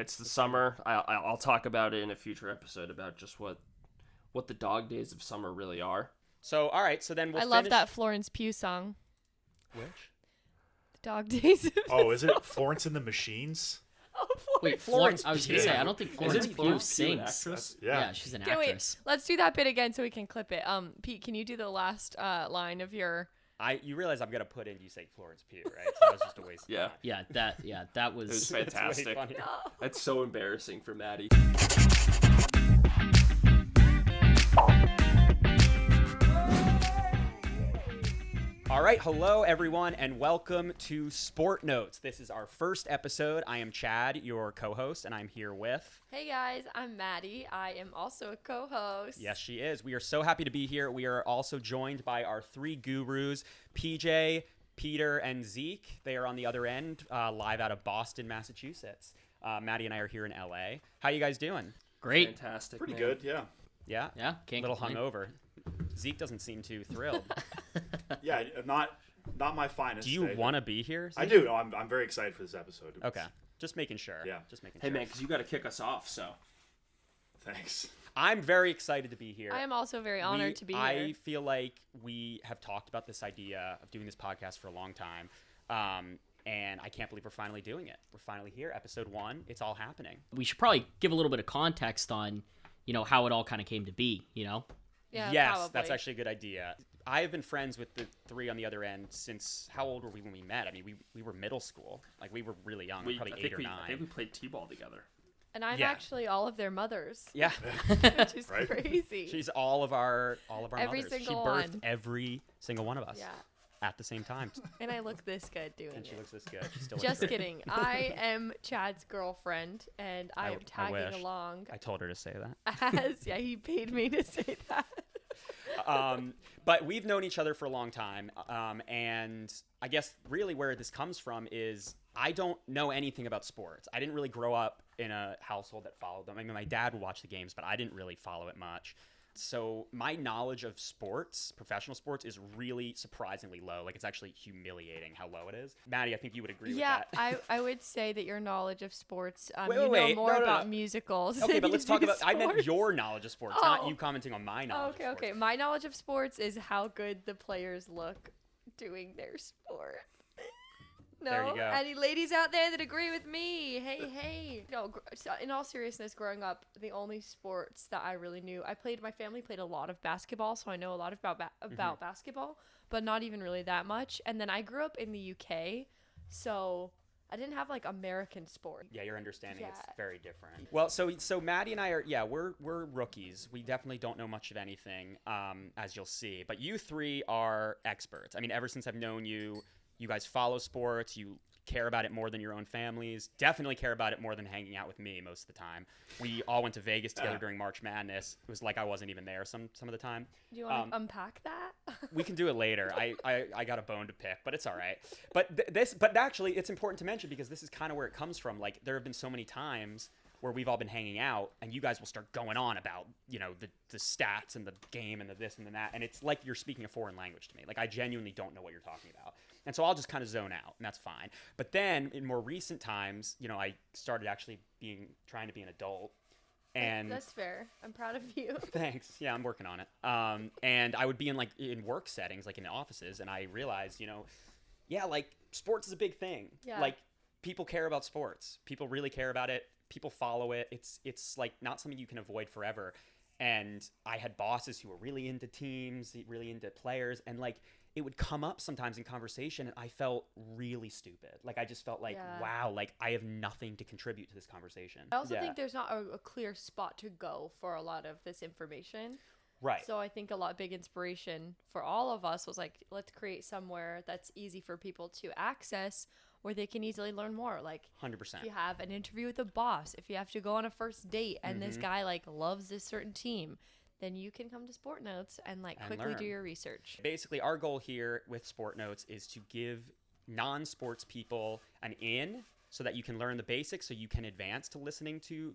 It's the summer. I'll talk about it in a future episode about just what the dog days of summer really are. So, all right. So then we'll love that Florence Pugh song. Which? The Dog Days. Is it Florence and the Machines? Oh, Wait, Florence. I was gonna say I don't think Florence Pugh sings. Actress? Yeah. She's an Okay, wait. actress. Let's do that bit again so we can clip it. Pete, can you do the last line of your? You realize I'm gonna put in you say Florence Pugh, right? So that was just a waste. Yeah. Of time. That was. It was fantastic. Way funny. That's so embarrassing for Maddie. All right, hello everyone, and welcome to SportNotes. This is our first episode. I am Chad, your co-host, and I'm here with. Hey guys, I'm Maddie. I am also a co-host. Yes, she is. We are so happy to be here. We are also joined by our three gurus, PJ, Peter, and Zeke. They are on the other end, live out of Boston, Massachusetts. Maddie and I are here in LA. How you guys doing? Great. Fantastic. Pretty man. good, yeah. Yeah? Yeah, can't A little complain. hungover. Zeke doesn't seem too thrilled. Yeah, not my finest. Do you day. want to be here, Zeke? I do. No, I'm very excited for this episode. Okay. Just making sure. Yeah. Just making Hey sure. man, because you got to kick us off. So Thanks. I'm very excited to be here. I am also very honored to be here. I feel like we have talked about this idea of doing this podcast for a long time. And I can't believe we're finally doing it. We're finally here. Episode 1. It's all happening. We should probably give a little bit of context on, how it all kind of came to be. Yeah, Yes, probably. that's actually a good idea. I have been friends with the three on the other end since, how old were we when we met? I mean, we were middle school. Like, we were really young, probably 8 or 9. I think we played t-ball together. And I'm Yeah. actually all of their mothers, Yeah. which is Right. crazy. She's all of our Every mothers. single She birthed one. every single one of us Yeah, at the same time. and I look this good doing And she it. looks this good. She still looks Just great. kidding. I am Chad's girlfriend, and I am I tagging wish. along I told her to say that. as he paid me to say that. But we've known each other for a long time, and I guess really where this comes from is I don't know anything about sports. I didn't really grow up in a household that followed them. I mean, my dad would watch the games, but I didn't really follow it much. So my knowledge of sports, professional sports, is really surprisingly low. Like, it's actually humiliating how low it is. Maddie, I think you would agree with that. I would say that your knowledge of sports, Wait, you know wait. more No. about musicals. Okay, than but you let's talk do about. I meant sports. your knowledge of sports, Oh. not you commenting on my knowledge. Okay, of sports. okay. My knowledge of sports is how good the players look doing their sport. No, There you go. any ladies out there that agree with me? Hey. No, so in all seriousness, growing up, the only sports that I really knew, my family played a lot of basketball, so I know a lot about basketball, but not even really that much. And then I grew up in the UK, so I didn't have like American sport. Yeah, your understanding is Yeah. very different. Well, so Maddie and I are, we're rookies. We definitely don't know much of anything, as you'll see. But you three are experts. I mean, ever since I've known you, you guys follow sports. You care about it more than your own families. Definitely care about it more than hanging out with me most of the time. We all went to Vegas together during March Madness. It was like I wasn't even there some of the time. Do you want to unpack that? We can do it later. I got a bone to pick, but it's all right. But actually, it's important to mention because this is kind of where it comes from. Like, there have been so many times where we've all been hanging out, and you guys will start going on about, the stats and the game and the this and the that, and it's like you're speaking a foreign language to me. Like, I genuinely don't know what you're talking about. And so I'll just kind of zone out, and that's fine. But then, in more recent times, I started actually trying to be an adult. And That's fair. I'm proud of you. thanks. Yeah, I'm working on it. And I would be in work settings, like in offices, and I realized, sports is a big thing. Yeah. Like, people care about sports. People really care about it. People follow it. It's like not something you can avoid forever. And I had bosses who were really into teams, really into players, and like it would come up sometimes in conversation, and I felt really stupid. Like, I just felt like, Yeah. wow, like I have nothing to contribute to this conversation. I also Yeah. think there's not a clear spot to go for a lot of this information. Right. So I think a big inspiration for all of us was like, let's create somewhere that's easy for people to access where they can easily learn more. Like, 100%. if you have an interview with a boss, if you have to go on a first date and this guy like loves this certain team, then you can come to SportNotes and like And quickly do learn. your research. Basically, our goal here with SportNotes is to give non-sports people an in so that you can learn the basics, so you can advance to listening to,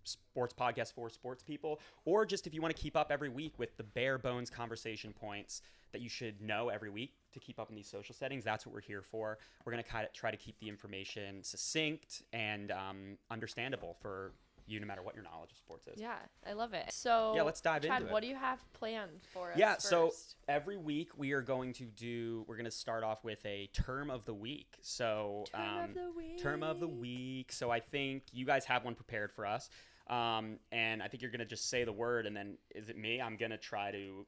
sports podcasts for sports people, or just if you want to keep up every week with the bare bones conversation points that you should know every week to keep up in these social settings. That's what we're here for. We're going to try to keep the information succinct and understandable for you, no matter what your knowledge of sports is. Yeah, I love it. So yeah, let's dive Chad, into it. what do you have planned for us? Yeah, first? so every week we're going to start off with a term of the week. So term of the week. So I think you guys have one prepared for us. And I think you're going to just say the word, and then is it me? I'm going to try to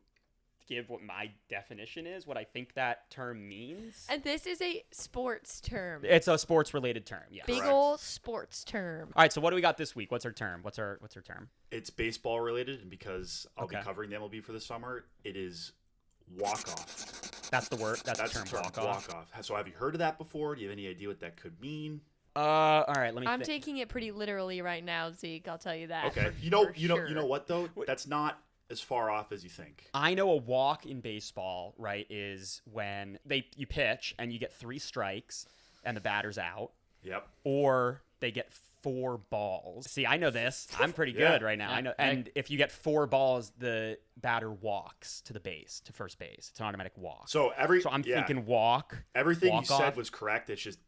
give what my definition is, what I think that term means. And this is a sports term. It's a sports related term. Yeah. Big ol' sports term. All right, so what do we got this week? What's our term? What's our term? It's baseball related, and because I'll Okay. be covering the MLB for the summer, it is walk off. That's the word. That's the term. Walk off. So have you heard of that before? Do you have any idea what that could mean? All right, let me I'm taking it pretty literally right now, Zeke. I'll tell you that. Okay. for You know sure. what though? That's not as far off as you think. I know a walk in baseball, right, is when you pitch and you get 3 strikes and the batter's out, Yep. or they get 4 balls. See, I know this. I'm pretty Yeah. good right now. I know. And if you get 4 balls, the batter walks to first base. It's an automatic walk. So I'm thinking walk. everything walk you said off. was correct. It's just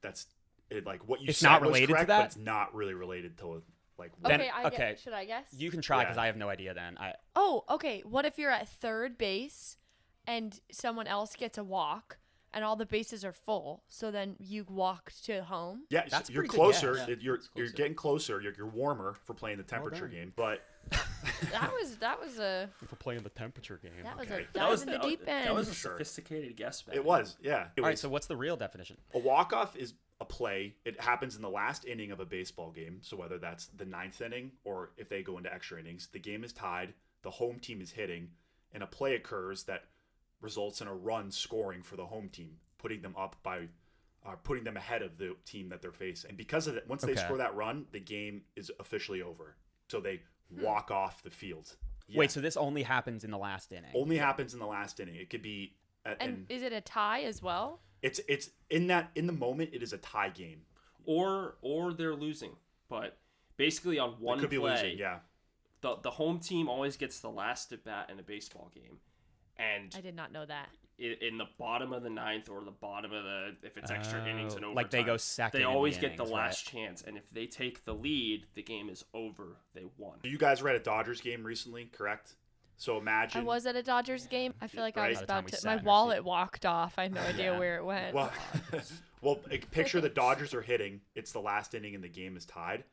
like what you It's said not was related to correct, that? but it's not really related to like Then- Okay, okay. Should I guess? You can try because Yeah. I have no idea then. Oh, okay. What if you're at third base and someone else gets a walk and all the bases are full? So then you walk to home? Yeah, That's you're pretty good guess. closer. Yeah, You're it's closer. getting closer. You're warmer for playing the temperature done. game, but That was a For playing the temperature game. Okay. a dive in the deep end. That was a Sure. sophisticated guess, man. it was. Yeah. All right, so what's the real definition? A walk-off is a play. It happens in the last inning of a baseball game. So whether that's the 9th inning or if they go into extra innings, the game is tied, the home team is hitting, and a play occurs that results in a run scoring for the home team, putting them up by putting them ahead of the team that they're facing. And because of that, once they Okay. score that run, the game is officially over. So they walk off the field. Yeah. Wait, so this only happens in the last inning? only happens in the last inning. It could be And is it a tie as well? it's in the moment it is a tie game. Or they're losing, but basically on one It could be play, losing, yeah. the home team always gets the last at bat in a baseball game, and I did not know that. in the bottom of the 9th or the bottom of if it's extra innings and overtime, like they go second they in the always get the innings, last chance, and if they take the lead, the game is over. They won. You guys were at a Dodgers game recently, correct? So imagine. I was at a Dodgers game. I feel like I Right. was By the time about we to. sat My in our wallet seat. walked off. I had no idea Yeah. where it went. Well, picture the Dodgers are hitting. It's the last inning and the game is tied,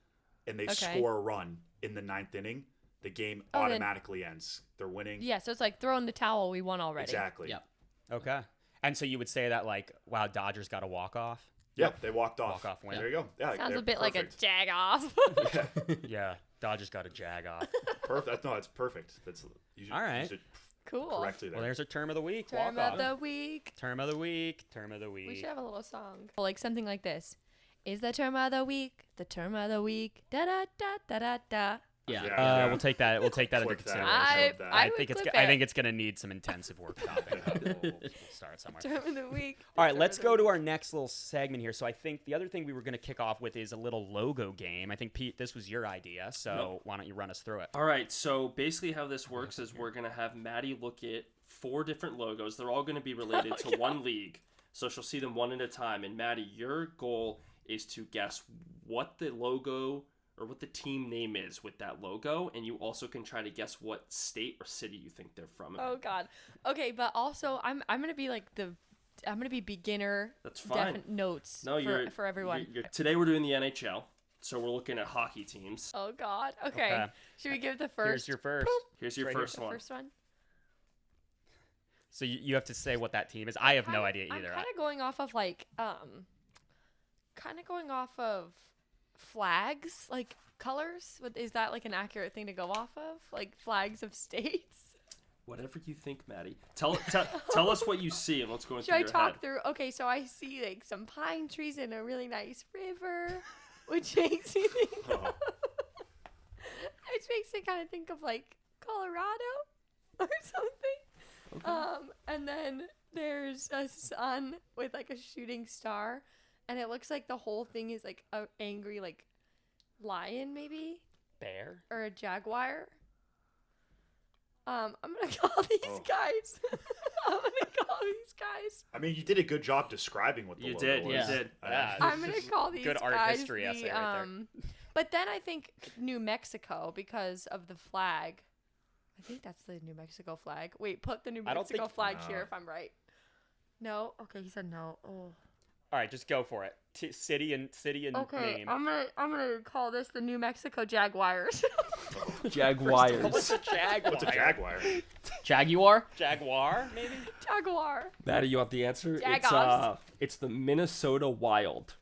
and they Okay. score a run in the 9th inning. The game Oh, then- automatically ends. They're winning. Yeah, so it's like throwing the towel. We won already. Exactly. Yep. Okay. And so you would say that like, wow, Dodgers got a walk off. Yep. They walked off. Walk-off win. There you go. Yeah. Sounds they're a bit like a perfect. jag off. Yeah, Dodgers got a jag off. Perfect. No, that's perfect. That's you should, All right. You should Cool. correctly there. Well, there's our term of the week. Term walk of off. the week. Term of the week. Term of the We week. should have a little song. Like something like this. Is the term of the week. The term of the week. Da da da da da da. Yeah. Yeah. We'll take that. We'll take that into Clip that. consideration. That. I I think would it's. clip I it. think it's gonna need some intensive workshopping. We'll start somewhere. Term of the week. All right, Term let's of the go to week. our next little segment here. So I think the other thing we were going to kick off with is a little logo game. I think, Pete, this was your idea, so No. why don't you run us through it? All right, so basically how this works is we're going to have Maddie look at 4 different logos. They're all going to be related to one league, so she'll see them one at a time. And Maddie, your goal is to guess what the logo or what the team name is with that logo, and you also can try to guess what state or city you think they're from. Oh God. Okay, but also I'm gonna be like I'm gonna be beginner. That's fine. Notes. No, for everyone. Today we're doing the NHL, so we're looking at hockey teams. Oh God. Okay. Okay. Should we give the first? Here's your first. Here's your Right here. first the one. first one. So you have to say what that team is. I have no idea either. I'm kind of going off of like flags, like colors. Is that like an accurate thing to go off of? Like flags of states? Whatever you think, Maddie. Tell us what you see and what's going Should through I your talk head. through? Okay, so I see like some pine trees and a really nice river, which makes me think. Oh. Which makes me kind of think of like Colorado or something. Okay. And then there's a sun with like a shooting star, and it looks like the whole thing is like a angry like lion maybe Bear? or a jaguar. I'm gonna call these guys. I'm gonna call these guys. I mean, you did a good job describing what the You logo did, was. you did. Yeah. I'm gonna call these Good art guys history the, essay right there. But then I think New Mexico because of the flag. I think that's the New Mexico flag. Wait, put the New I don't Mexico think- flag No. here if I'm right. No. Okay, he said no. Oh. All right, just go for it. City and Okay, name. I'm gonna call this the New Mexico Jaguars. Jaguars. What's a jaguar? What's a jaguar? Jaguar? Jaguar, maybe? Jaguar. Maddie, you want the answer? Jaguars. It's the Minnesota Wild.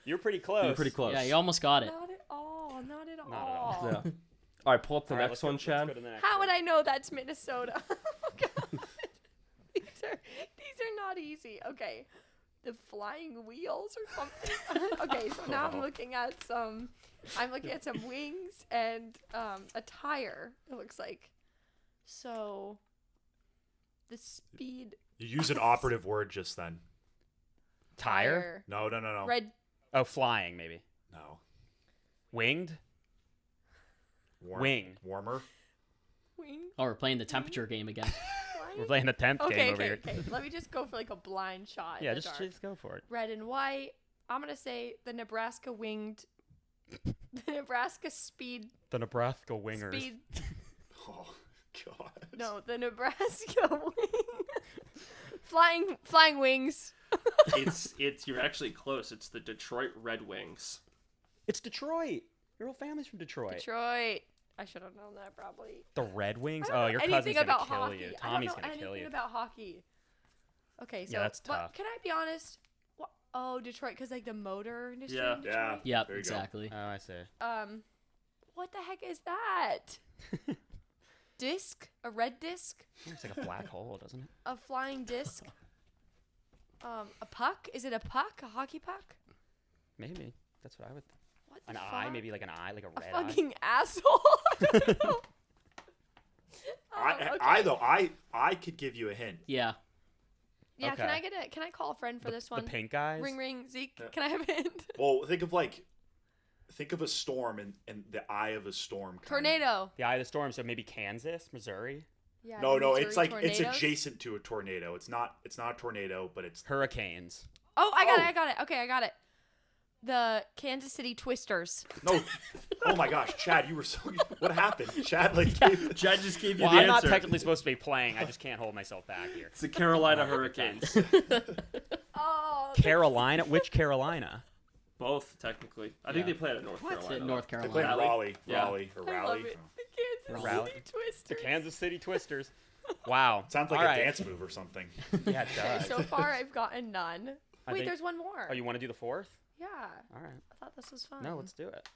You're pretty close. You're pretty close. Yeah, you almost got it. Not at all. Not at all. Not at all. Yeah. All right, pull up the All right, next let's one, go, let's Chad. go to the next How one. would I know that's Minnesota? Oh, God. these are not easy. Okay. The flying wheels or something. Okay, so now I'm looking at some wings and a tire, it looks like. So the speed You use an operative word just then. Tire? No. red Oh, flying, maybe. No. Winged? Wing. Warmer. wing. Oh, we're playing the temperature game again. We're playing the temp Okay, game over okay, here. okay. Let me just go for like a blind shot. in Yeah, the just dark. go for it. Red and white. I'm gonna say the Nebraska winged. The Nebraska speed. The Nebraska Wingers. Speed. Oh, God. No, the Nebraska wing. Flying wings. It's you're actually close. It's the Detroit Red Wings. It's Detroit. Your whole family's from Detroit. Detroit. I should have known that probably. The Red Wings? I don't Oh, know your anything cousin's gonna about kill hockey. you. I Tommy's don't know gonna kill anything you. about hockey. Okay, so Yeah, that's but tough. can I be honest? Oh, Detroit, because like the motor industry. Yeah. in Detroit? Yeah. Yep, There you go. exactly. Oh, I see. What the heck is that? Disc? A red disc? It's like a black hole, doesn't it? A flying disc? A puck? Is it a puck? A hockey puck? Maybe. That's what I would think. What the An fuck? eye? Maybe like an eye, like a A red eye? fucking asshole. I don't know. I could give you a hint. Yeah. Yeah, Okay. can I call a friend for this The one? pink eyes? Ring ring, Zeke. Can I have a hint? Well, think of a storm and the eye of a storm. kind of. Tornado. The eye of the storm, so maybe Kansas, Missouri? Yeah. No, Missouri it's like it's tornadoes. adjacent to a tornado. It's not a tornado, but it's Hurricanes. Oh, I got Oh. it. I got it. Okay, I got it. The Kansas City Twisters. no. Oh my gosh, Chad, you were so. What happened? Chad gave. Chad just gave you Well, the I'm not answer. technically supposed to be playing. I just can't hold myself back here. It's the Carolina Hurricanes. Oh. Carolina? Which Carolina? Both technically. I think they play out of North Carolina. North They Carolina. played Raleigh? Raleigh or I love Raleigh. it. The Kansas Raleigh? City Twisters. The Kansas City Twisters. Wow. Sounds like All a right. dance move or something. Yeah, it Okay, does. so far I've gotten none. I Wait, think- there's one more. Oh, you want to do the fourth? Yeah. All right. I thought this was fun. No, let's do it.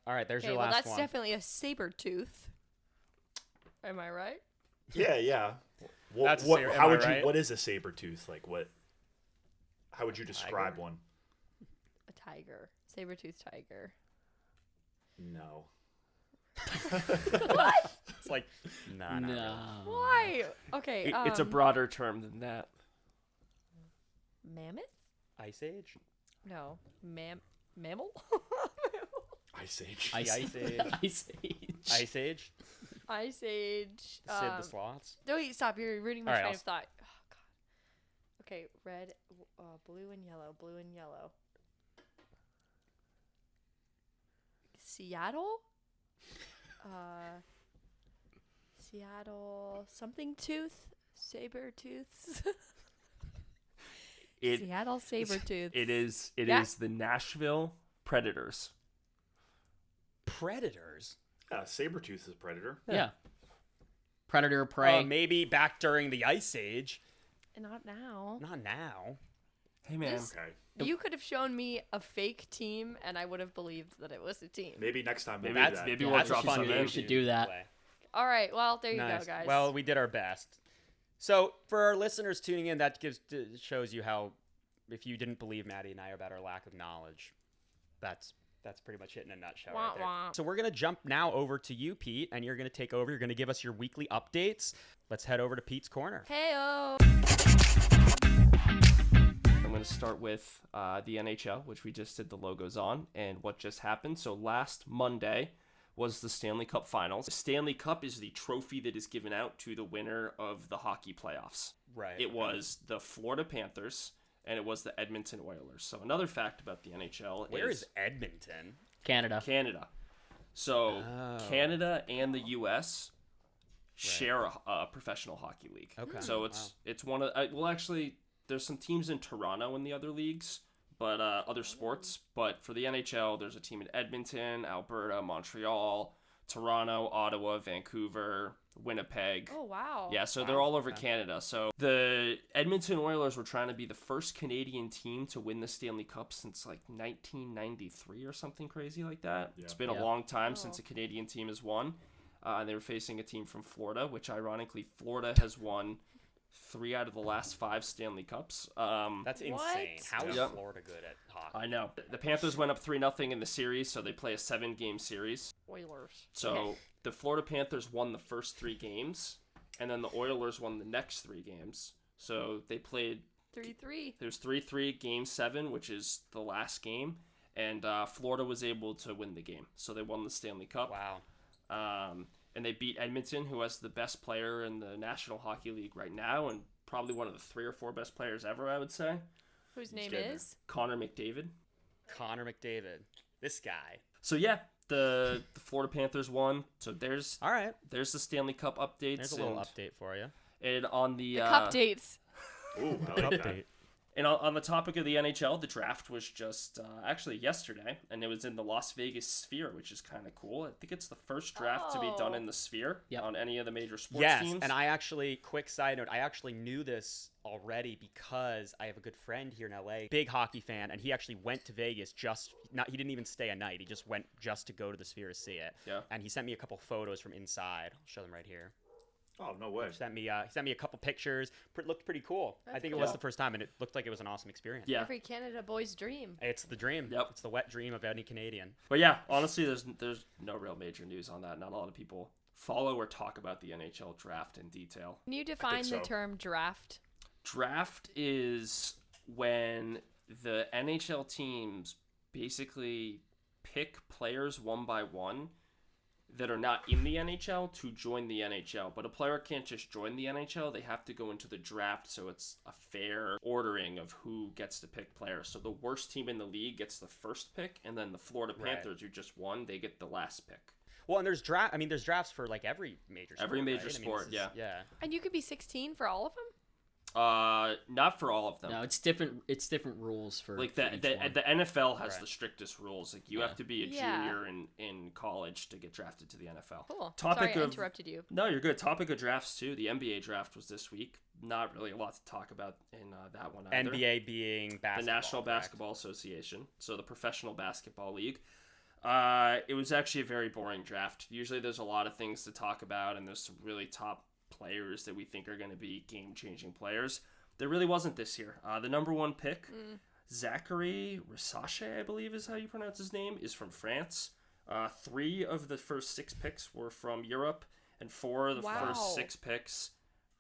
All right, there's Okay, your well last that's one. definitely a saber tooth. Am I right? Yeah. That's a What? saber- How am I would you? right? What is a saber tooth? Like what? How would you describe Tiger? one? A tiger. Saber tooth tiger. No. What? It's like, nah, not No. really. Why? Okay. It's a broader term than that. mammoth? Ice Age? No. Mammal? Ice Age. The Ice Age. Ice Age. Ice Age? Ice Age. Sid the Sloths? No, wait, stop. You're ruining my All right, train I'll of thought. Oh, God. Okay, red, blue and yellow, blue and yellow. Seattle? Seattle something tooth? Saber tooths? It Seattle saber tooth. it is Yeah. the Nashville Predators. Predators? Yeah, saber tooth is a predator. Yeah. Predator, prey. Maybe back during the Ice Age. Not now. Not now. Hey man, This- Okay. You could have shown me a fake team, and I would have believed that it was a team. Maybe next time we'll Maybe do that. maybe Yeah, we'll that's a drop fun some game in. We should do that. play. All right, well, there you Nice. go, guys. Well, we did our best. So for our listeners tuning in, that shows you how, if you didn't believe Maddie and I about our lack of knowledge, that's pretty much it in a nutshell right Wah, there. wah. So we're gonna jump now over to you, Pete, and you're gonna take over. You're gonna give us your weekly updates. Let's head over to Pete's corner. Heyo. And going to start with the NHL, which we just did the logos on, and what just happened. So last Monday was the Stanley Cup Finals. The Stanley Cup is the trophy that is given out to the winner of the hockey playoffs. Right. It was the Florida Panthers, and it was the Edmonton Oilers. So another fact about the NHL Where is Edmonton? Canada. So Oh. Canada and the U.S. share a professional hockey league. Okay. So it's one of well, actually, there's some teams in Toronto in the other leagues, but other sports. But for the NHL, there's a team in Edmonton, Alberta, Montreal, Toronto, Ottawa, Vancouver, Winnipeg. Oh, wow. Yeah, so they're all over Canada. So the Edmonton Oilers were trying to be the first Canadian team to win the Stanley Cup since like 1993 or something crazy like that. Yeah. It's been a long time since a Canadian team has won. And they were facing a team from Florida, which ironically, Florida has won 3 out of the last 5 Stanley Cups. That's insane. What? How is Yep. Florida good at hockey? I know. The Panthers went up 3-0 in the series, so they play a 7-game series. Oilers. So the Florida Panthers won the first 3 games, and then the Oilers won the next 3 games. So they played 3-3. There's 3-3, Game 7, which is the last game, and Florida was able to win the game. So they won the Stanley Cup. Wow. And they beat Edmonton, who has the best player in the National Hockey League right now, and probably one of the 3 or 4 best players ever, I would say. Whose name good, is? Connor McDavid. Connor McDavid. This guy. So yeah, the Florida Panthers won. So there's All right. the Stanley Cup updates. There's a little update for you. And on the Cup dates. Ooh, I like that. And on the topic of the NHL, the draft was just actually yesterday, and it was in the Las Vegas Sphere, which is kind of cool. I think it's the first draft to be done in the Sphere on any of the major sports Yes, teams. and I actually, quick side note, I actually knew this already because I have a good friend here in LA, big hockey fan, and he actually went to Vegas he didn't even stay a night. He just went just to go to the Sphere to see it. Yeah. And he sent me a couple photos from inside. I'll show them right here. Oh, no way. He sent me a couple pictures. Looked pretty cool. I think it cool. was the first time, and it looked like it was an awesome experience. Yeah. Every Canada boy's dream. It's the dream. Yep. It's the wet dream of any Canadian. But yeah, honestly, there's no real major news on that. Not a lot of people follow or talk about the NHL draft in detail. Can you define so. the term draft? Draft is when the NHL teams basically pick players one by one that are not in the NHL to join the NHL. But a player can't just join the NHL. They have to go into the draft, so it's a fair ordering of who gets to pick players. So the worst team in the league gets the first pick, and then the Florida Panthers, who just won, they get the last pick. Well, and there's drafts for like every major sport. Every major right? sport, this is- yeah. And you could be 16 for all of them? Not for all of them. No, it's different. It's different rules for Like for each the one. NFL has Right. the strictest rules. Like you Yeah. have to be a Yeah. junior in college to get drafted to the NFL. Cool. Topic Sorry, I of- interrupted you. No, you're good. Topic of drafts too. The NBA draft was this week. Not really a lot to talk about in that one either. NBA being basketball. The National correct? Basketball Association, so the professional basketball league. It was actually a very boring draft. Usually there's a lot of things to talk about, and there's some really top players that we think are going to be game-changing players. There really wasn't this year. The number 1 pick, Zachary Rissache, I believe is how you pronounce his name, is from France. 3 of the first 6 picks were from Europe, and 4 of the Wow. first 6 picks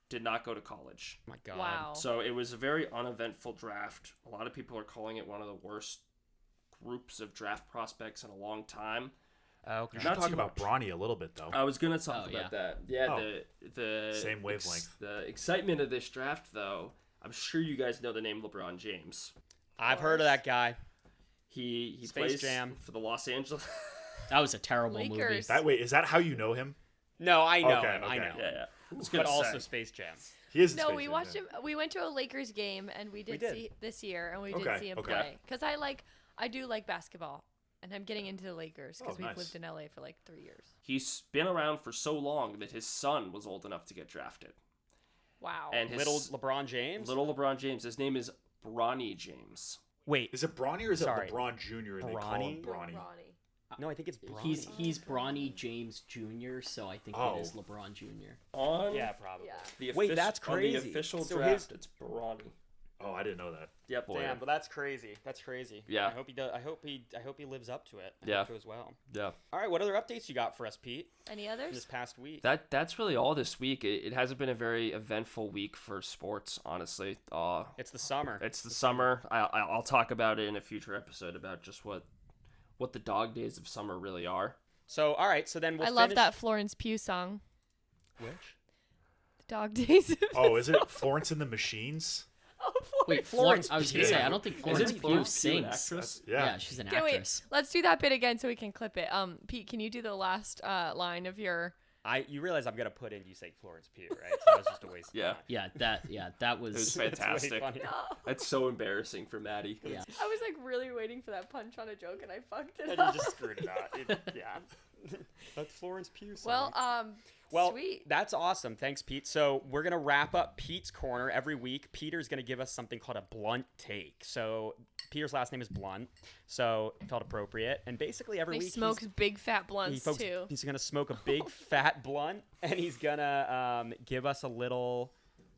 did not go to college. Oh my God. Wow. So it was a very uneventful draft. A lot of people are calling it one of the worst groups of draft prospects in a long time. Okay. You should Not talk too about much. Bronny a little bit, though. I was gonna talk Oh, about yeah. that. Yeah, Oh. the Same wavelength. The excitement of this draft, though. I'm sure you guys know the name LeBron James. I've heard of that guy. He Space plays Jam. for the Los Angeles. That was a terrible movie. Lakers. Is that how you know him? No, I know Okay, him. I okay. know. yeah. I was But gonna also say. Space Jam. He is. No, Space we Jam, watched yeah. him. We went to a Lakers game and we did did. see this year, and we did Okay, see him okay. play. Because I do like basketball, and I'm getting into the Lakers because Oh, we've nice. lived in LA for like 3 years. He's been around for so long that his son was old enough to get drafted. Wow. And his Little LeBron James. little LeBron James. His name is Bronny James. Wait. Is it Bronny or is Sorry. it LeBron Jr. and they call him Bronny? Bronny? No, I think it's Bronny. He's Bronny James Jr., so I think Oh. it is LeBron Jr. On Yeah, probably. Yeah. the Wait, offici- that's On crazy. the official So draft, it's Bronny. Oh, I didn't know that. Yep. Damn, but that's crazy. That's crazy. Yeah. I hope he does. I hope he lives up to it. I Yeah. hope so as well. Yeah. All right. What other updates you got for us, Pete? Any From others? this past week. That's really all this week. It hasn't been a very eventful week for sports, honestly. It's the summer. It's the summer. I'll talk about it in a future episode about just what the dog days of summer really are. So all right. So then we'll. I love finish... that Florence Pugh song. Which? The Dog Days. Oh, is it Florence and the Machines? Oh, Wait, Florence I was gonna Pugh. say I don't think Florence Isn't Pugh Florence Pugh an sings. actress? Yeah. She's an Okay, wait. actress. Let's do that bit again so we can clip it. Pete, can you do the last line of your? You realize I'm gonna put in you say Florence Pugh, right? So that was just a waste. Of Yeah. time. That It was was It's way fantastic. funny. That's so embarrassing for Maddie. yeah. I was like really waiting for that punch on a joke and I fucked it And up. you just screwed it up. Yeah. That's Florence Pugh. Well, sweet. That's awesome. Thanks, Pete. So we're gonna wrap up Pete's corner every week. Peter's gonna give us something called a blunt take. So Peter's last name is Blunt, so it felt appropriate. And basically every He week smokes big fat blunts too. he's gonna smoke a big fat blunt, and he's gonna give us a little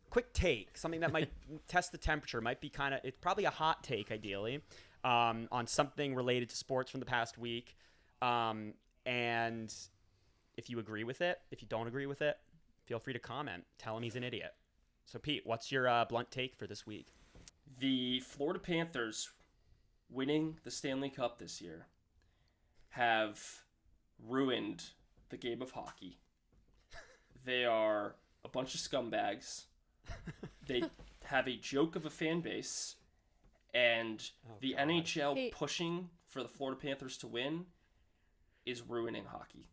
quick take, something that might test the temperature. Might be it's probably a hot take, ideally, on something related to sports from the past week. And if you agree with it, if you don't agree with it, feel free to comment. Tell him he's an idiot. So, Pete, what's your blunt take for this week? The Florida Panthers winning the Stanley Cup this year have ruined the game of hockey. They are a bunch of scumbags. They have a joke of a fan base, and the God. NHL Hey. pushing for the Florida Panthers to win is ruining hockey.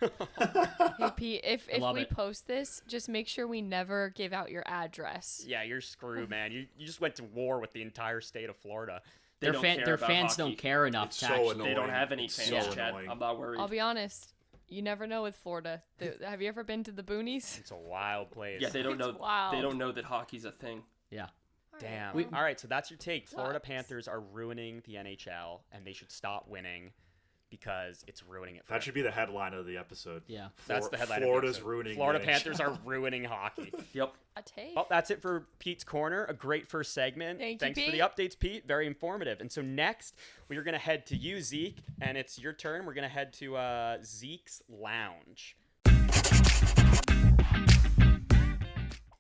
Hey Pete, if love we it. post this, just make sure we never give out your address. Yeah, you're screwed, man. You just went to war with the entire state of Florida. They Their don't fan, care their about fans hockey. don't care enough It's to so actually. annoying. They don't have any It's fans, so Chad. annoying. I'm not worried. I'll be honest. You never know with Florida. Have you ever been to the boonies? It's a wild place. Yeah, they don't know. It's wild. They don't know that hockey's a thing. Yeah. Damn. We- All right, so that's your take. Florida Sucks. Panthers are ruining the NHL, and they should stop winning because it's ruining it. For That should be the headline of the episode. Yeah. That's the headline. Florida's of the episode. ruining. Florida the Panthers NHL. are ruining hockey. Yep. A take? Well, that's it for Pete's Corner. A great first segment. Thank you, Thanks for the Pete. updates, Pete. Very informative. And so next, we are going to head to you, Zeke, and it's your turn. We're going to head to Zeke's Lounge.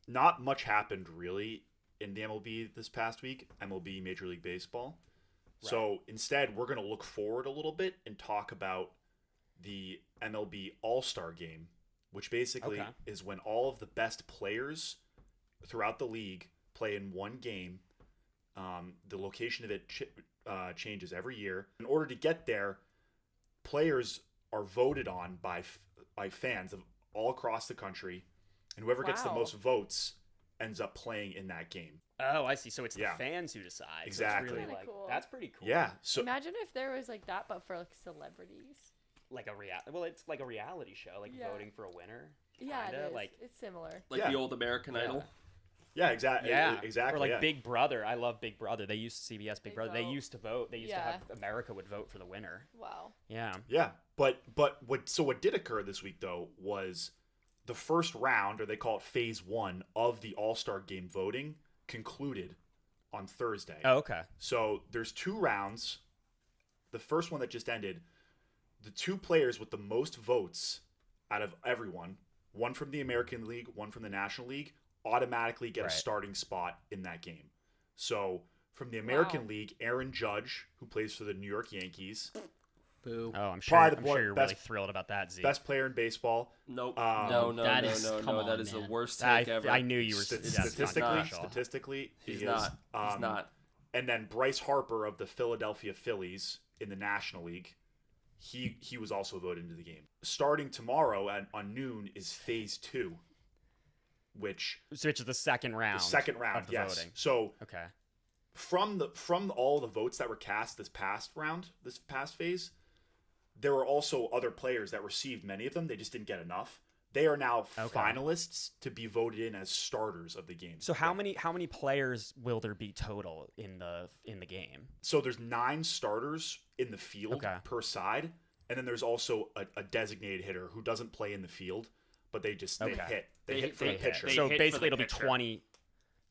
Not much happened really in the MLB this past week. MLB Major League Baseball. So instead, we're going to look forward a little bit and talk about the MLB All-Star game, which basically Okay. is when all of the best players throughout the league play in one game. The location of it changes every year. In order to get there, players are voted on by fans of all across the country, and whoever gets the Wow. most votes ends up playing in that game. Oh, I see. So it's Yeah. the fans who decide. So it's Exactly. really Kinda like, cool. that's pretty cool. Yeah. So Imagine if there was like that, but for like celebrities. Like well, it's like a reality show, like Yeah. voting for a winner. Yeah, Kinda, it is. like It's similar. Like Yeah. the old American Yeah. Idol. yeah, exactly. Yeah, Exactly. Or like yeah. Big Brother. I love Big Brother. They used CBS Big They Brother. They vote. used to vote. They used to Yeah. have America would vote for the winner. Wow. Yeah. Yeah, but what did occur this week though was the first round, or they call it phase 1 of the All-Star game voting, concluded on Thursday. Oh, okay. So there's 2 rounds. The first one that just ended, the 2 players with the most votes out of everyone, one from the American League, one from the National League, automatically get Right. a starting spot in that game. So from the American Wow. League, Aaron Judge, who plays for the New York Yankees, Boo. Oh, I'm sure. Probably the I'm sure boy- you're best- really thrilled about that, Zeke. best player in baseball. Nope. Um, no. that is- come That on, is the man. worst I, take ever. I knew you were Statistically, special. statistically, he He's is. not. He's not. And then Bryce Harper of the Philadelphia Phillies in the National League, he was also voted into the game. Starting tomorrow on noon is phase 2, which Which is the second round. the second round. of the Yes. voting. So Okay. from all the votes that were cast this past phase, there were also other players that received many of them. They just didn't get enough. They are now Okay. finalists to be voted in as starters of the game. So how many players will there be total in the game? So there's 9 starters in the field Okay. per side, and then there's also a designated hitter who doesn't play in the field, but they Okay. hit. They They hit for the hit. pitcher. They So hit for basically, the it'll be pitcher. 20.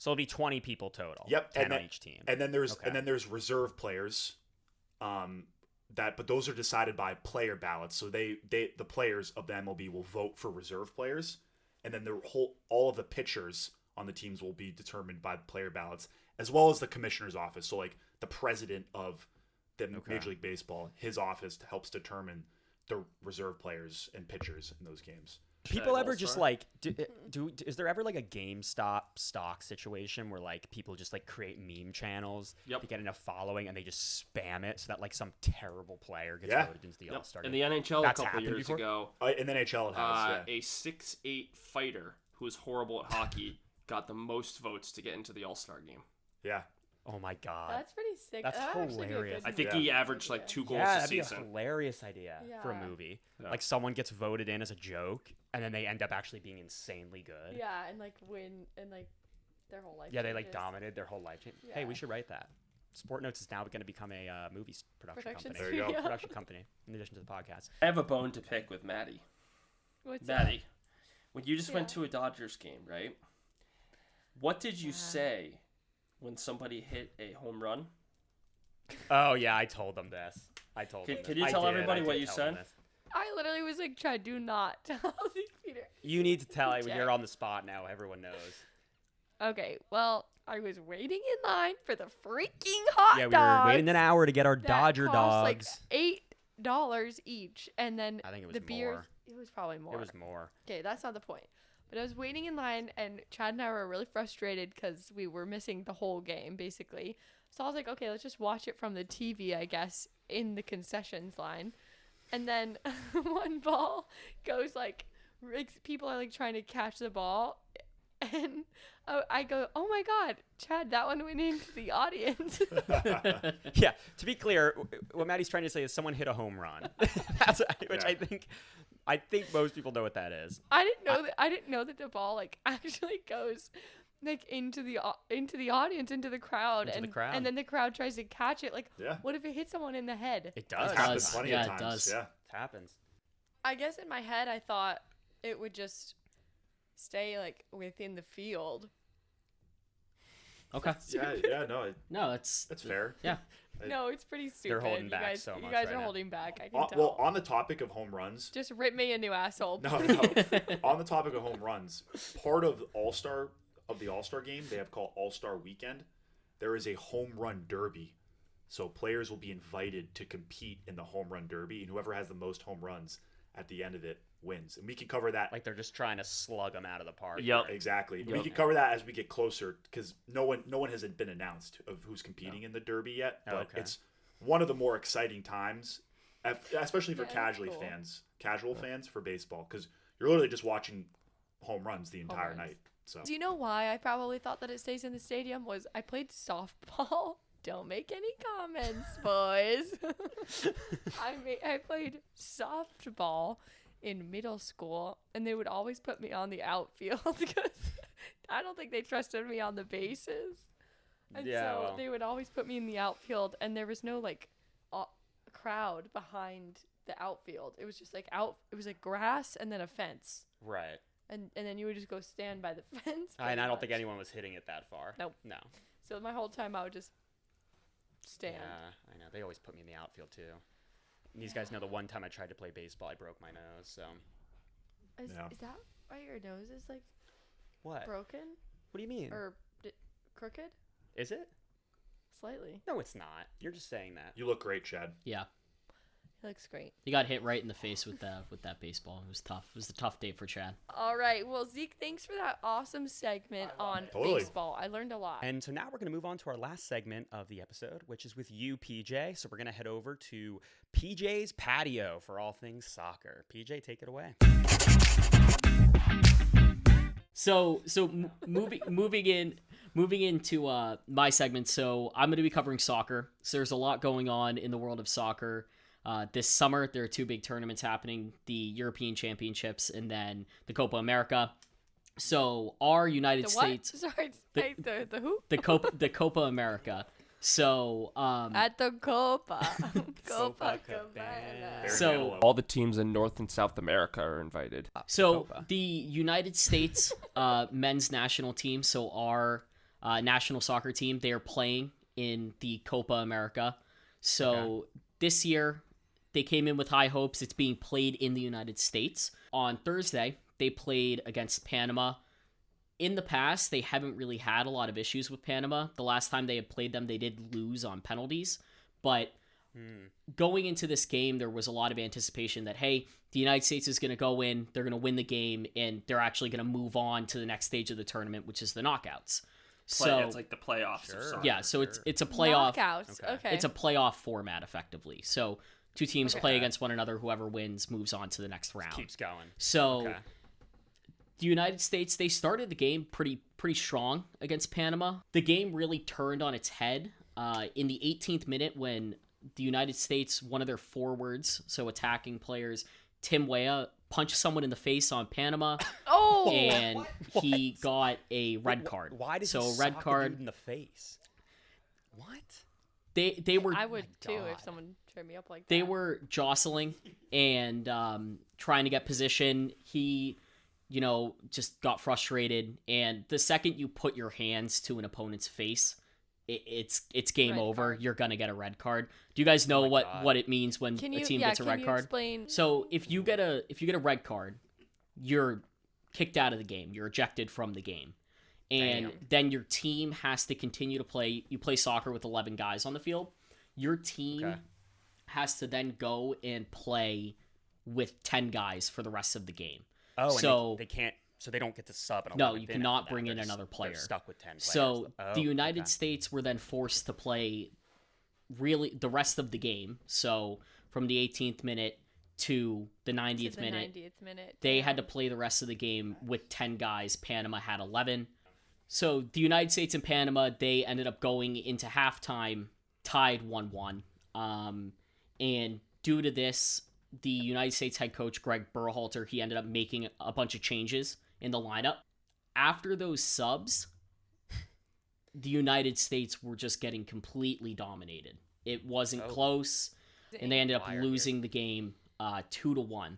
So it'll be 20 people total. Yep, 10 on each team. And then there's reserve players, but those are decided by player ballots. So the players of the MLB will vote for reserve players, and then all of the pitchers on the teams will be determined by player ballots, as well as the commissioner's office. So like the president of the Major League Baseball, his office helps determine the reserve players and pitchers in those games. People ever just like is there ever like a GameStop stock situation where like people just like create meme channels to get enough following and they just spam it so that like some terrible player gets voted into the All-Star in game? the NHL That's a couple years before? ago, in the NHL it has, a 6'8" fighter who was horrible at hockey got the most votes to get into the All-Star game. Yeah. Oh my god. That's pretty sick. That's That'd actually be a hilarious. good I think movie. he averaged like 2 goals a that'd be season. a hilarious idea for a Yeah. movie. Yeah. Like someone gets voted in as a joke and then they end up actually being insanely good. Yeah, and like win and like their whole life. Yeah, they like changes. dominated their whole life. Hey, we Yeah. should write that. SportNotes is now going to become a movie production company. There you go. Production company, in addition to the podcast. I have a bone to pick with Maddie. What's Maddie, when you just went Yeah. to a Dodgers game, right? What did you say when somebody hit a home run? Oh yeah, I told them this. Can you tell everybody what you said? I literally was like, "Try, do not tell Zeke Peter." You need to tell. Okay. You're on the spot now. Everyone knows. Okay, well, I was waiting in line for the freaking hot Yeah, we dogs. were waiting an hour to get our that Dodger cost, dogs. like $8 each, and then I think it was the beers. more. It was probably more. It was more. Okay, that's not the point. But I was waiting in line, and Chad and I were really frustrated because we were missing the whole game, basically. So I was like, okay, let's just watch it from the TV, I guess, in the concessions line. And then one ball goes like, people are like trying to catch the ball. And I go, oh my God, Chad, that one went into the audience. Yeah. To be clear, what Maddie's trying to say is someone hit a home run. Which I think most people know what that is. I didn't know that the ball like actually goes like into the audience, into the crowd, Into the crowd. and then the crowd tries to catch it. Like, Yeah. what if it hits someone in the head? It does. It's happened does. plenty Yeah, of it times. does. Yeah. It happens. I guess in my head I thought it would just stay like within the field. Okay. Yeah, no, No, that's fair. Yeah. No, it's pretty stupid. holding you back guys, so you much guys right are now. holding back. I can tell. Well, on the topic of home runs, Just rip me a new asshole. no. please. On the topic of home runs, part of the All-Star game, they have called All-Star Weekend. There is a home run derby. So players will be invited to compete in the home run derby, and whoever has the most home runs at the end of it wins. And we can cover that. Like they're just trying to slug them out of the park. Yep. Exactly. We Yep. can cover that as we get closer, because no one has been announced of who's competing in the derby yet. But okay. it's one of the more exciting times, especially for Yeah, that's casual cool. fans for baseball, because you're literally just watching home runs the entire runs. night. So Do you know why I probably thought that it stays in the stadium? Was I played softball. Don't make any comments, boys. I played softball in middle school, and they would always put me on the outfield because I don't think they trusted me on the bases. And Yeah, so well. they would always put me in the outfield, and there was no like crowd behind the outfield. It was just like it was like grass and then a fence. Right. And then you would just go stand by the fence. And I pretty don't think much. anyone was hitting it that far. Nope. No. So my whole time I would just stand. Yeah, I know. They always put me in the outfield too. And these guys know the one time I tried to play baseball, I broke my nose. So Is Yeah. that why your nose is like what? broken What do you mean? or crooked? Is it? Slightly. No, it's not. You're just saying that. you look great, Chad. Yeah. It looks great. He got hit right in the face with that baseball. It was tough. It was a tough day for Chad. All right. Well, Zeke, thanks for that awesome segment on Totally. baseball. I learned a lot. And so now we're going to move on to our last segment of the episode, which is with you, PJ. So we're going to head over to PJ's Patio for all things soccer. PJ, take it away. So moving into my segment. So I'm going to be covering soccer. So there's a lot going on in the world of soccer. This summer, there are two big tournaments happening: the European Championships and then the Copa America. So our United the States, what? Sorry, the who? the Copa America. So At the Copa. Copa Cabana. So- all the teams in North and South America are invited. So Copa. the United States men's national team, so our national soccer team. They are playing in the Copa America. So this year, they came in with high hopes. It's being played in the United States. On Thursday, they played against Panama. In the past, they haven't really had a lot of issues with Panama. The last time they had played them, they did lose on penalties. But going into this game, there was a lot of anticipation that, hey, the United States is going to go in, they're going to win the game, and they're actually going to move on to the next stage of the tournament, which is the knockouts. So it's like the playoffs. Of soccer. Yeah, so it's a playoff. Knockouts. Okay. It's a playoff format, effectively. So two teams play against one another. Whoever wins moves on to the next round. Keeps going. So the United States, they started the game pretty strong against Panama. The game really turned on its head in the 18th minute when the United States, one of their forwards, so attacking players, Tim Weah, punched someone in the face on Panama. And he got a red card. Why did so he a red sock card a dude in the face? What? They were I would too God. if someone turned me up like that. they were jostling and trying to get position. He, just got frustrated. And the second you put your hands to an opponent's face, it's game Red over. card. You're gonna get a red card. Do you guys know my God. what it means when Can a you, team gets a red card? Explain? So if you get a red card, you're kicked out of the game. You're ejected from the game. And then your team has to continue to play. You play soccer with 11 guys on the field. Your team has to then go and play with 10 guys for the rest of the game. Oh, so and they can't. So they don't get to sub. An no, 11th you in cannot after that. bring in They're another player. They're stuck with 10 players. So Oh, the United States were then forced to play really the rest of the game. So from the 18th minute to the 90th minute, they had to play the rest of the game with 10 guys. Panama had 11. So the United States and Panama, they ended up going into halftime tied 1-1. And due to this, the United States head coach, Gregg, he ended up making a bunch of changes in the lineup. After those subs, the United States were just getting completely dominated. It wasn't close, and they ended up losing the game 2-1.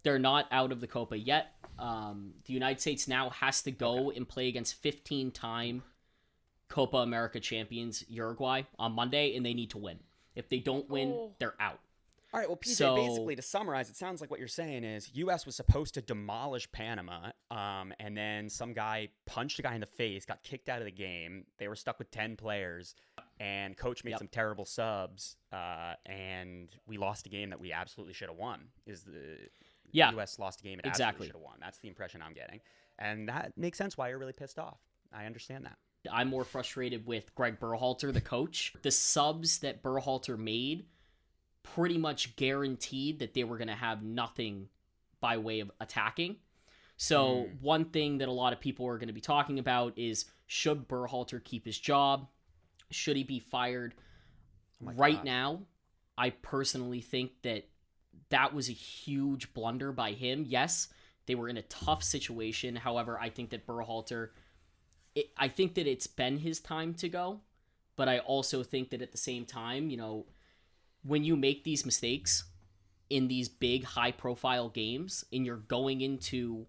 They're not out of the Copa yet. The United States now has to go and play against 15-time Copa America champions Uruguay on Monday, and they need to win. If they don't win, they're out. All right, well, PJ, So- basically, to summarize, it sounds like what you're saying is U.S. was supposed to demolish Panama, and then some guy punched a guy in the face, got kicked out of the game. They were stuck with 10 players, and coach made some terrible subs, and we lost a game that we absolutely should have won. U.S. lost a game it absolutely should have won. That's the impression I'm getting. And that makes sense why you're really pissed off. I understand that. I'm more frustrated with Gregg, the coach. The subs that Berhalter made pretty much guaranteed that they were going to have nothing by way of attacking. So one thing that a lot of people are going to be talking about is, should Berhalter keep his job? Should he be fired? Right now, I personally think that was a huge blunder by him. Yes, they were in a tough situation. However, I think that Berhalter, I think that it's been his time to go. But I also think that at the same time, when you make these mistakes in these big, high-profile games and you're going into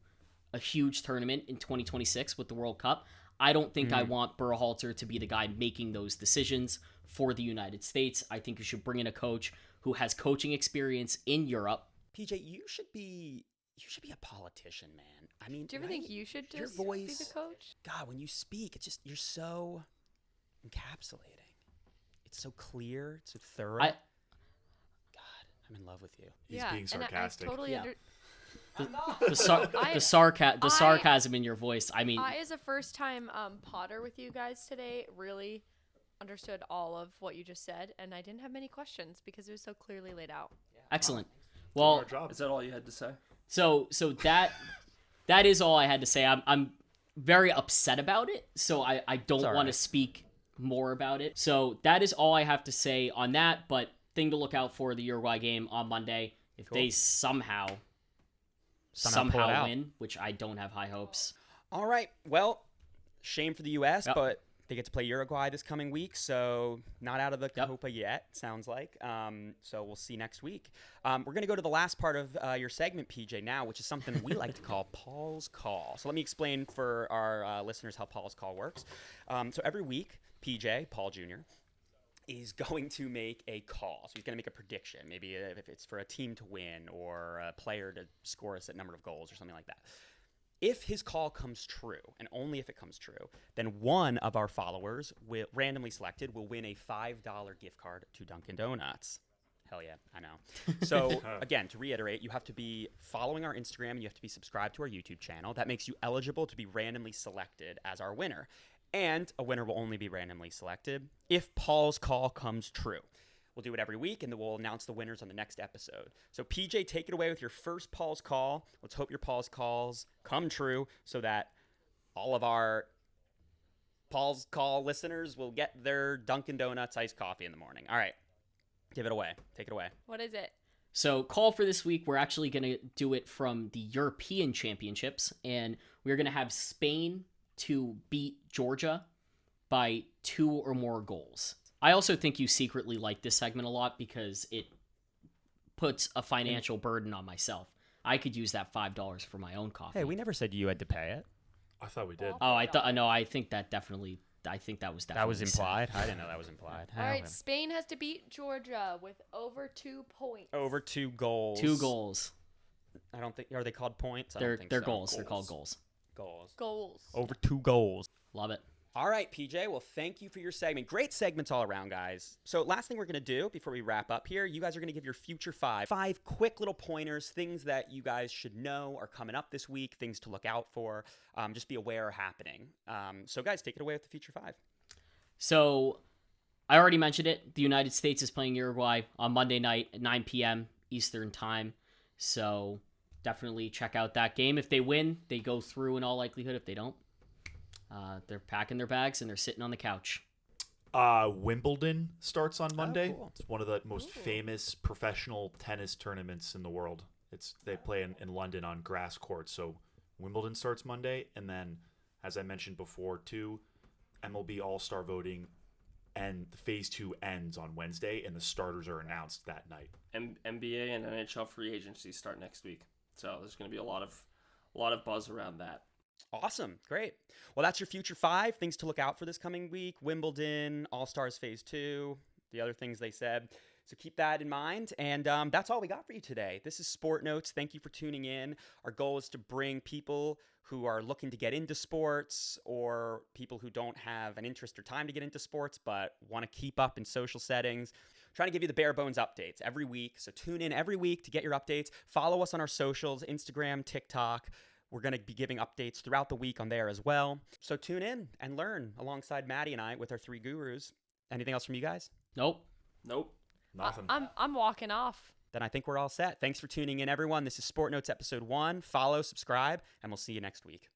a huge tournament in 2026 with the World Cup, I don't think I want Berhalter to be the guy making those decisions for the United States. I think you should bring in a coach who has coaching experience in Europe. PJ, you should be a politician, man. I mean, Do you ever think you should Your just be voice, the coach? God, when you speak, it's just, you're so encapsulating. It's so clear. It's so thorough. God, I'm in love with you. He's being sarcastic. And I totally The sarcasm in your voice. I mean, I, as a first-time Potter with you guys today, really understood all of what you just said, and I didn't have many questions because it was so clearly laid out. excellent. Well, Our job. Is that all you had to say? so that is all I had to say. I'm very upset about it, so I don't all want to right. speak more about it. So that is all I have to say on that. But thing to look out for the Uruguay game on Monday. If they somehow pull it out. win, which I don't have high hopes. All right. Well, shame for the U.S., Yep. but They get to play Uruguay this coming week, so not out of the Copa yet, sounds like. So we'll see next week. We're going to go to the last part of your segment, PJ, now, which is something we like to call Paul's Call. So let me explain for our listeners how Paul's Call works. So every week, PJ, Paul Jr., is going to make a call. So he's going to make a prediction, maybe if it's for a team to win or a player to score a set number of goals or something like that. If his call comes true, and only if it comes true, then one of our followers, randomly selected, will win a $5 gift card to Dunkin' Donuts. Hell yeah, I know. So again, to reiterate, you have to be following our Instagram and you have to be subscribed to our YouTube channel. That makes you eligible to be randomly selected as our winner. And a winner will only be randomly selected if Paul's call comes true. We'll do it every week, and then we'll announce the winners on the next episode. So, PJ, take it away with your first Paul's Call. Let's hope your Paul's Calls come true so that all of our Paul's Call listeners will get their Dunkin' Donuts iced coffee in the morning. All right. Give it away. Take it away. What is it? So, call for this week, we're actually going to do it from the European Championships, and we're going to have Spain to beat Georgia by 2 or more goals. I also think you secretly like this segment a lot because it puts a financial burden on myself. I could use that $5 for my own coffee. Hey, we never said you had to pay it. I thought we did. Oh, I think that definitely. I think that was definitely. That was implied. I didn't know that was implied. All right, Spain has to beat Georgia with over 2 points. Over 2 goals. 2 goals. I don't think. Are they called points? I They're don't think so. goals. They're called goals. Goals. Over 2 goals. Love it. All right, PJ. Well, thank you for your segment. Great segments all around, guys. So last thing we're going to do before we wrap up here, you guys are going to give your future 5 quick little pointers, things that you guys should know are coming up this week, things to look out for, just be aware are happening. So guys, take it away with the future 5. So I already mentioned it. The United States is playing Uruguay on Monday night at 9 p.m. Eastern time. So definitely check out that game. If they win, they go through in all likelihood. If they don't, they're packing their bags and they're sitting on the couch. Wimbledon starts on Monday. Cool. It's one of the most famous professional tennis tournaments in the world. They play in London on grass courts. So Wimbledon starts Monday, and then, as I mentioned before, too, MLB All-Star voting and the Phase 2 ends on Wednesday, and the starters are announced that night. NBA and NHL free agency start next week, so there's going to be a lot of buzz around that. Awesome. Great. Well, that's your future 5 things to look out for this coming week. Wimbledon, All-Stars Phase 2, the other things they said. So keep that in mind. And that's all we got for you today. This is SportNotes. Thank you for tuning in. Our goal is to bring people who are looking to get into sports or people who don't have an interest or time to get into sports but want to keep up in social settings. Trying to give you the bare bones updates every week. So tune in every week to get your updates. Follow us on our socials, Instagram, TikTok. We're going to be giving updates throughout the week on there as well. So tune in and learn alongside Maddie and I with our 3 gurus. Anything else from you guys? Nope. Nothing. I'm walking off. Then I think we're all set. Thanks for tuning in, everyone. This is SportNotes Episode 1. Follow, subscribe, and we'll see you next week.